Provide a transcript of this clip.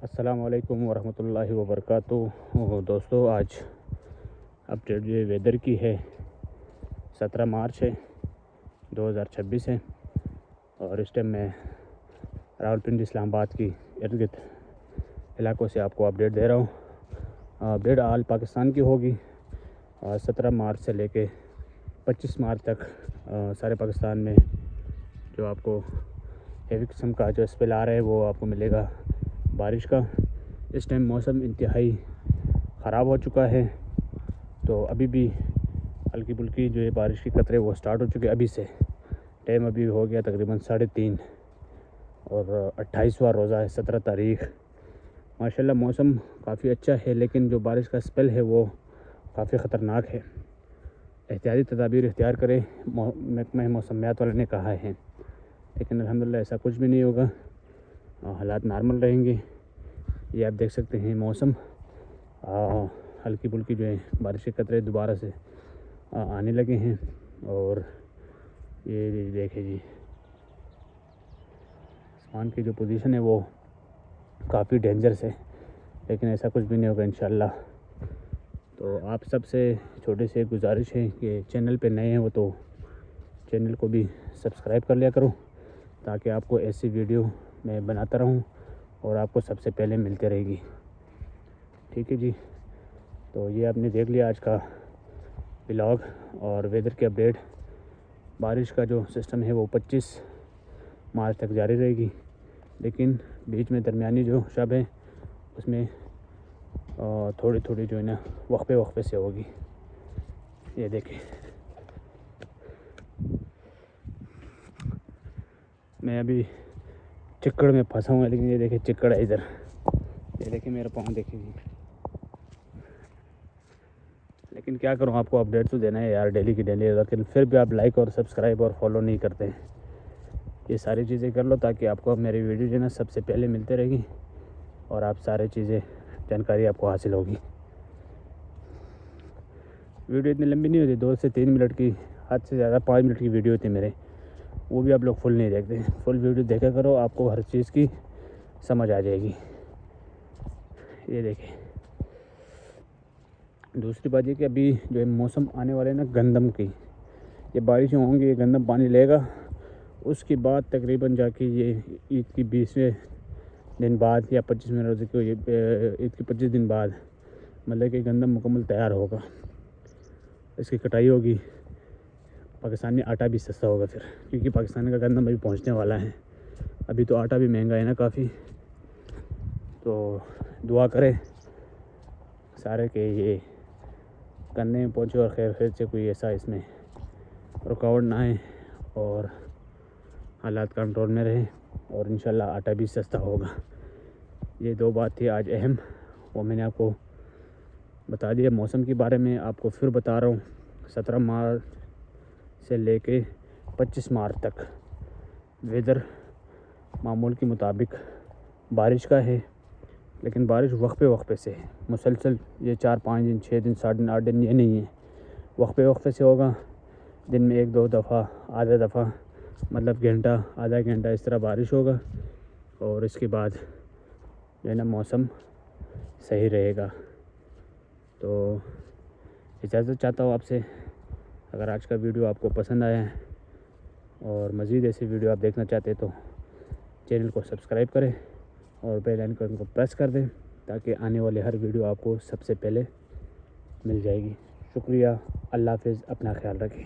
السلام علیکم ورحمۃ اللہ وبرکاتہ۔ دوستو، آج اپڈیٹ جو ویدر کی ہے 17 مارچ ہے 2026 ہے، اور اس ٹائم میں راولپنڈی اسلام آباد کی ارد گرد علاقوں سے آپ کو اپڈیٹ دے رہا ہوں۔ اپڈیٹ آل پاکستان کی ہوگی، 17 مارچ سے لے کے 25 مارچ تک سارے پاکستان میں جو آپ کو ہیوی قسم کا جو اسپیل آ رہا ہے وہ آپ کو ملے گا بارش کا۔ اس ٹائم موسم انتہائی خراب ہو چکا ہے، تو ابھی بھی ہلکی پھلکی جو ہے بارش کی قطرے وہ سٹارٹ ہو چکے ابھی سے۔ ٹائم ابھی ہو گیا تقریباً 3:30 اور 28واں روزہ ہے 17 تاریخ۔ ماشاءاللہ موسم کافی اچھا ہے، لیکن جو بارش کا اسپیل ہے وہ کافی خطرناک ہے۔ احتیاطی تدابیر اختیار کریں، محکمہ موسمیات والے نے کہا ہے، لیکن الحمدللہ ایسا کچھ بھی نہیں ہوگا، حالات نارمل رہیں گے۔ یہ آپ دیکھ سکتے ہیں موسم ہلکی پھلکی جو ہے بارش کے قطرے دوبارہ سے آنے لگے ہیں، اور یہ دیکھیں جی آسمان کی جو پوزیشن ہے وہ کافی ڈینجرس ہے، لیکن ایسا کچھ بھی نہیں ہوگا انشاءاللہ۔ تو آپ سب سے چھوٹے سے گزارش ہے کہ چینل پہ نئے ہیں وہ تو چینل کو بھی سبسکرائب کر لیا کرو، تاکہ آپ کو ایسی ویڈیو میں بناتا رہوں اور آپ کو سب سے پہلے ملتے رہے گی۔ ٹھیک ہے جی، تو یہ آپ نے دیکھ لیا آج کا ولاگ اور ویدر کے اپڈیٹ۔ بارش کا جو سسٹم ہے وہ 25 مارچ تک جاری رہے گی، لیکن بیچ میں درمیانی جو شب ہے اس میں تھوڑی تھوڑی جو ہے نا وقفے سے ہوگی۔ یہ دیکھیں میں ابھی چکڑ میں پھنسا ہوں، لیکن یہ دیکھیں چکڑ ہے ادھر، یہ دیکھیں میرا پاؤں دیکھیں گی۔ لیکن کیا کروں، آپ کو اپڈیٹ تو دینا ہے یار ڈیلی کی ڈیلی، لیکن پھر بھی آپ لائک اور سبسکرائب اور فالو نہیں کرتے ہیں۔ یہ ساری چیزیں کر لو تاکہ آپ کو میری ویڈیو جو ہے نا سب سے پہلے ملتے رہے گی، اور آپ سارے چیزیں جانکاری آپ کو حاصل ہوگی۔ ویڈیو اتنی لمبی نہیں ہوتی، 2 سے 3 منٹ کی، حد سے زیادہ 5 منٹ کی ویڈیو ہوتی ہے میرے، وہ بھی آپ لوگ فل نہیں دیکھتے۔ فل ویڈیو دیکھا کرو، آپ کو ہر چیز کی سمجھ آ جائے گی۔ یہ دیکھیں دوسری بات یہ کہ ابھی جو ہے موسم آنے والے نا گندم کی، یہ بارشیں ہوں گی، یہ گندم پانی لے گا، اس کے بعد تقریباً جا کے یہ عید کی 20ویں دن بعد یا 25ویں روزے کو، عید کے 25 دن بعد مطلب کہ گندم مکمل تیار ہوگا، اس کی کٹائی ہوگی، پاکستانی آٹا بھی سستا ہوگا پھر، کیونکہ پاکستان کا گندم ابھی پہنچنے والا ہے۔ ابھی تو آٹا بھی مہنگا ہے نا کافی، تو دعا کریں سارے کہ یہ کرنے میں پہنچے اور خیر سے کوئی ایسا اس میں رکاوٹ نہ آئے اور حالات کنٹرول میں رہیں، اور انشاءاللہ آٹا بھی سستا ہوگا۔ یہ 2 بات تھی آج اہم، وہ میں نے آپ کو بتا دیا۔ موسم کے بارے میں آپ کو پھر بتا رہا ہوں، 17 مارچ سے لے کے 25 مارچ تک ویدر معمول کے مطابق بارش کا ہے، لیکن بارش وقفے سے ہے، مسلسل یہ 4-5 دن 6 دن 7 دن 8 دن یہ نہیں ہے، وقفے سے ہوگا۔ دن میں 1-2 دفعہ، آدھا دفعہ، مطلب گھنٹہ آدھا گھنٹہ اس طرح بارش ہوگا، اور اس کے بعد جو ہے نا موسم صحیح رہے گا۔ تو اجازت چاہتا ہوں آپ سے، اگر آج کا ویڈیو آپ کو پسند آیا ہے اور مزید ایسی ویڈیو آپ دیکھنا چاہتے تو چینل کو سبسکرائب کریں اور بیل آئیکن کو پریس کر دیں، تاکہ آنے والے ہر ویڈیو آپ کو سب سے پہلے مل جائے گی۔ شکریہ، اللہ حافظ، اپنا خیال رکھیں۔